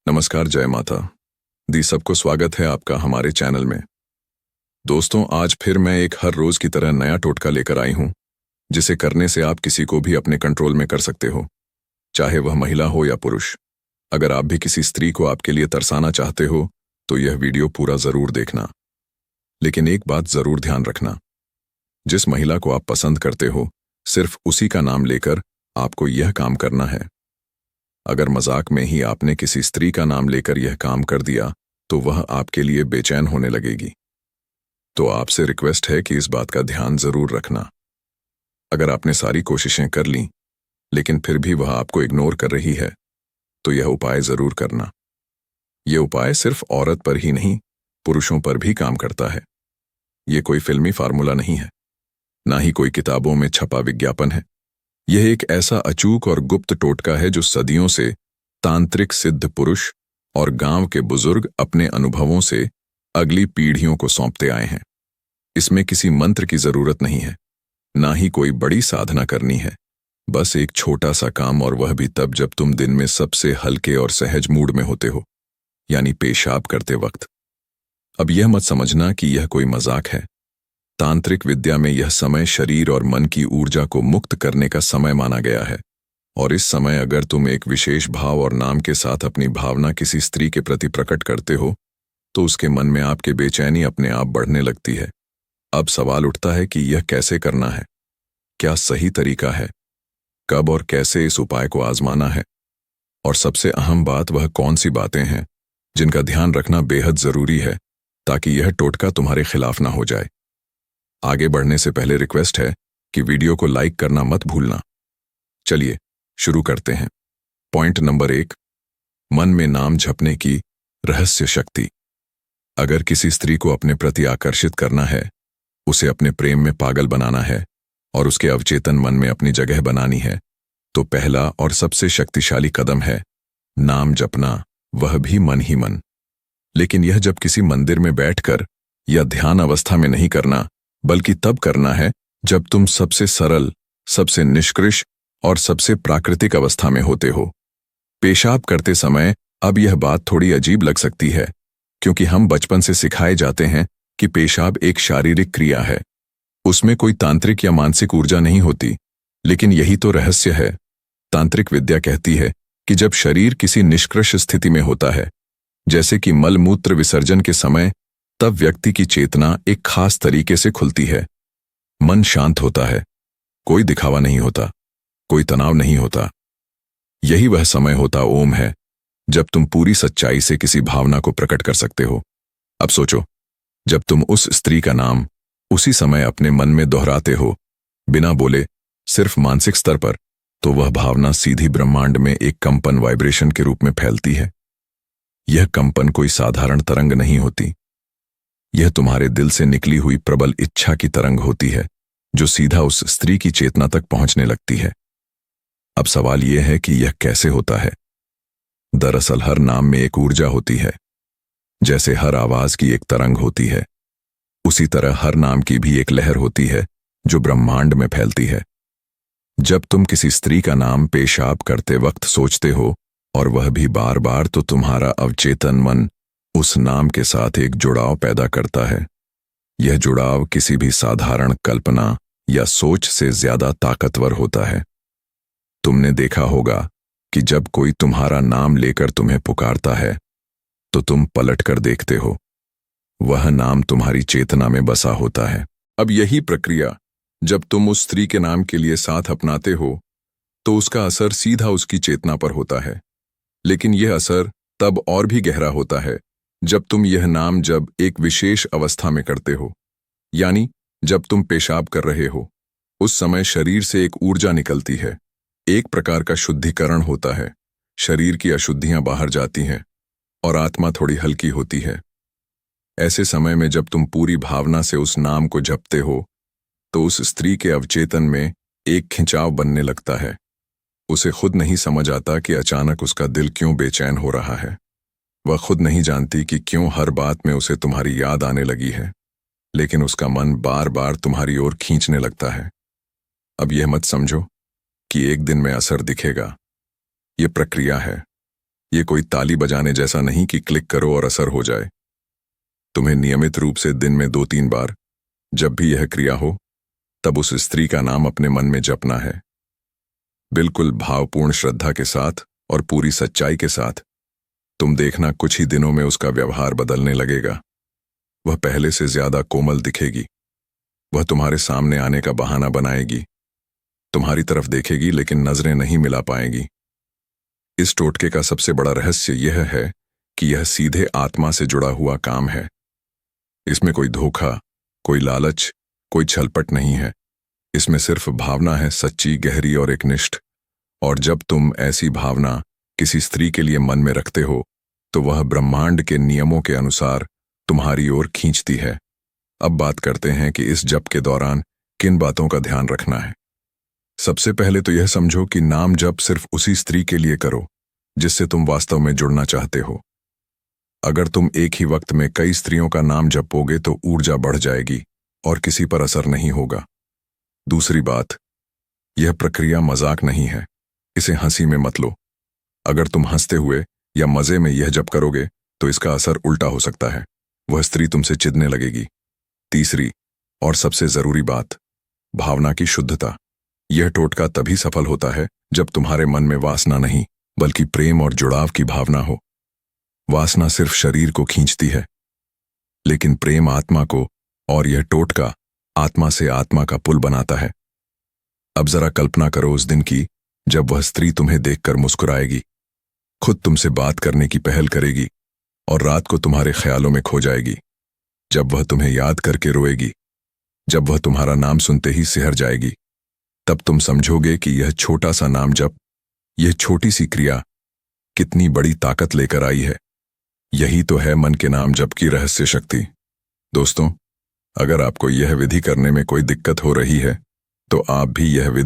नमस्कार, जय माता दी। सबको स्वागत है आपका हमारे चैनल में। दोस्तों, आज फिर मैं एक हर रोज की तरह नया टोटका लेकर आई हूं, जिसे करने से आप किसी को भी अपने कंट्रोल में कर सकते हो, चाहे वह महिला हो या पुरुष। अगर आप भी किसी स्त्री को आपके लिए तरसाना चाहते हो तो यह वीडियो पूरा जरूर देखना। लेकिन एक बात जरूर ध्यान रखना, जिस महिला को आप पसंद करते हो सिर्फ उसी का नाम लेकर आपको यह काम करना है। अगर मजाक में ही आपने किसी स्त्री का नाम लेकर यह काम कर दिया तो वह आपके लिए बेचैन होने लगेगी। तो आपसे रिक्वेस्ट है कि इस बात का ध्यान जरूर रखना। अगर आपने सारी कोशिशें कर लीं लेकिन फिर भी वह आपको इग्नोर कर रही है तो यह उपाय जरूर करना। यह उपाय सिर्फ औरत पर ही नहीं, पुरुषों पर भी काम करता है। यह कोई फिल्मी फार्मूला नहीं है, ना ही कोई किताबों में छपा विज्ञापन है। यह एक ऐसा अचूक और गुप्त टोटका है जो सदियों से तांत्रिक सिद्ध पुरुष और गांव के बुजुर्ग अपने अनुभवों से अगली पीढ़ियों को सौंपते आए हैं। इसमें किसी मंत्र की जरूरत नहीं है, ना ही कोई बड़ी साधना करनी है। बस एक छोटा सा काम, और वह भी तब जब तुम दिन में सबसे हल्के और सहज मूड में होते हो, यानी पेशाब करते वक्त। अब यह मत समझना कि यह कोई मजाक है। तांत्रिक विद्या में यह समय शरीर और मन की ऊर्जा को मुक्त करने का समय माना गया है, और इस समय अगर तुम एक विशेष भाव और नाम के साथ अपनी भावना किसी स्त्री के प्रति प्रकट करते हो तो उसके मन में आपके बेचैनी अपने आप बढ़ने लगती है। अब सवाल उठता है कि यह कैसे करना है, क्या सही तरीका है, कब और कैसे इस उपाय को आजमाना है, और सबसे अहम बात वह कौन सी बातें हैं जिनका ध्यान रखना बेहद जरूरी है ताकि यह टोटका तुम्हारे खिलाफ ना हो जाए। आगे बढ़ने से पहले रिक्वेस्ट है कि वीडियो को लाइक करना मत भूलना। चलिए शुरू करते हैं। पॉइंट नंबर 1, मन में नाम जपने की रहस्य शक्ति। अगर किसी स्त्री को अपने प्रति आकर्षित करना है, उसे अपने प्रेम में पागल बनाना है और उसके अवचेतन मन में अपनी जगह बनानी है, तो पहला और सबसे शक्तिशाली कदम है नाम जपना, वह भी मन ही मन। लेकिन यह जब किसी मंदिर में बैठकर या ध्यान अवस्था में नहीं करना, बल्कि तब करना है जब तुम सबसे सरल, सबसे निष्कृष और सबसे प्राकृतिक अवस्था में होते हो। पेशाब करते समय अब यह बात थोड़ी अजीब लग सकती है, क्योंकि हम बचपन से सिखाए जाते हैं कि पेशाब एक शारीरिक क्रिया है, उसमें कोई तांत्रिक या मानसिक ऊर्जा नहीं होती। लेकिन यही तो रहस्य है। तांत्रिक विद्या कहती है कि जब शरीर किसी निष्कृष स्थिति में होता है, जैसे कि मल मूत्र विसर्जन के समय, तब व्यक्ति की चेतना एक खास तरीके से खुलती है। मन शांत होता है, कोई दिखावा नहीं होता, कोई तनाव नहीं होता। यही वह समय होता ओम है, जब तुम पूरी सच्चाई से किसी भावना को प्रकट कर सकते हो। अब सोचो, जब तुम उस स्त्री का नाम उसी समय अपने मन में दोहराते हो, बिना बोले, सिर्फ मानसिक स्तर पर, तो वह भावना सीधी ब्रह्मांड में एक कंपन, वाइब्रेशन के रूप में फैलती है। यह कंपन कोई साधारण तरंग नहीं होती, यह तुम्हारे दिल से निकली हुई प्रबल इच्छा की तरंग होती है, जो सीधा उस स्त्री की चेतना तक पहुंचने लगती है। अब सवाल यह है कि यह कैसे होता है। दरअसल हर नाम में एक ऊर्जा होती है। जैसे हर आवाज की एक तरंग होती है, उसी तरह हर नाम की भी एक लहर होती है जो ब्रह्मांड में फैलती है। जब तुम किसी स्त्री का नाम पेशाब करते वक्त सोचते हो, और वह भी बार बार, तो तुम्हारा अवचेतन मन उस नाम के साथ एक जुड़ाव पैदा करता है। यह जुड़ाव किसी भी साधारण कल्पना या सोच से ज्यादा ताकतवर होता है। तुमने देखा होगा कि जब कोई तुम्हारा नाम लेकर तुम्हें पुकारता है तो तुम पलटकर देखते हो, वह नाम तुम्हारी चेतना में बसा होता है। अब यही प्रक्रिया जब तुम उस स्त्री के नाम के लिए साथ अपनाते हो तो उसका असर सीधा उसकी चेतना पर होता है। लेकिन यह असर तब और भी गहरा होता है जब तुम यह नाम जब एक विशेष अवस्था में करते हो, यानी जब तुम पेशाब कर रहे हो। उस समय शरीर से एक ऊर्जा निकलती है, एक प्रकार का शुद्धिकरण होता है। शरीर की अशुद्धियां बाहर जाती हैं और आत्मा थोड़ी हल्की होती है। ऐसे समय में जब तुम पूरी भावना से उस नाम को जपते हो तो उस स्त्री के अवचेतन में एक खिंचाव बनने लगता है। उसे खुद नहीं समझ आता कि अचानक उसका दिल क्यों बेचैन हो रहा है। वह खुद नहीं जानती कि क्यों हर बात में उसे तुम्हारी याद आने लगी है, लेकिन उसका मन बार बार तुम्हारी ओर खींचने लगता है। अब यह मत समझो कि एक दिन में असर दिखेगा। यह प्रक्रिया है, ये कोई ताली बजाने जैसा नहीं कि क्लिक करो और असर हो जाए। तुम्हें नियमित रूप से दिन में 2-3 बार, जब भी यह क्रिया हो, तब उस स्त्री का नाम अपने मन में जपना है। बिल्कुल भावपूर्ण श्रद्धा के साथ और पूरी सच्चाई के साथ। तुम देखना कुछ ही दिनों में उसका व्यवहार बदलने लगेगा। वह पहले से ज्यादा कोमल दिखेगी। वह तुम्हारे सामने आने का बहाना बनाएगी। तुम्हारी तरफ देखेगी लेकिन नजरें नहीं मिला पाएगी। इस टोटके का सबसे बड़ा रहस्य यह है कि यह सीधे आत्मा से जुड़ा हुआ काम है। इसमें कोई धोखा, कोई लालच, कोई छलपट नहीं है। इसमें सिर्फ भावना है, सच्ची, गहरी और एकनिष्ठ। और जब तुम ऐसी भावना किसी स्त्री के लिए मन में रखते हो तो वह ब्रह्मांड के नियमों के अनुसार तुम्हारी ओर खींचती है। अब बात करते हैं कि इस जप के दौरान किन बातों का ध्यान रखना है। सबसे पहले तो यह समझो कि नाम जप सिर्फ उसी स्त्री के लिए करो जिससे तुम वास्तव में जुड़ना चाहते हो। अगर तुम एक ही वक्त में कई स्त्रियों का नाम जपोगे तो ऊर्जा बढ़ जाएगी और किसी पर असर नहीं होगा। दूसरी बात, यह प्रक्रिया मजाक नहीं है। इसे हंसी में मत लो। अगर तुम हंसते हुए या मजे में यह जप करोगे तो इसका असर उल्टा हो सकता है। वह स्त्री तुमसे चिढ़ने लगेगी। तीसरी और सबसे जरूरी बात, भावना की शुद्धता। यह टोटका तभी सफल होता है जब तुम्हारे मन में वासना नहीं बल्कि प्रेम और जुड़ाव की भावना हो। वासना सिर्फ शरीर को खींचती है, लेकिन प्रेम आत्मा को, और यह टोटका आत्मा से आत्मा का पुल बनाता है। अब जरा कल्पना करो उस दिन की जब वह स्त्री तुम्हें देखकर मुस्कुराएगी, खुद तुमसे बात करने की पहल करेगी और रात को तुम्हारे ख्यालों में खो जाएगी। जब वह तुम्हें याद करके रोएगी, जब वह तुम्हारा नाम सुनते ही सिहर जाएगी, तब तुम समझोगे कि यह छोटा सा नाम जप, यह छोटी सी क्रिया कितनी बड़ी ताकत लेकर आई है। यही तो है मन के नाम जप की रहस्य शक्ति। दोस्तों, अगर आपको यह विधि करने में कोई दिक्कत हो रही है तो आप भी यह विधि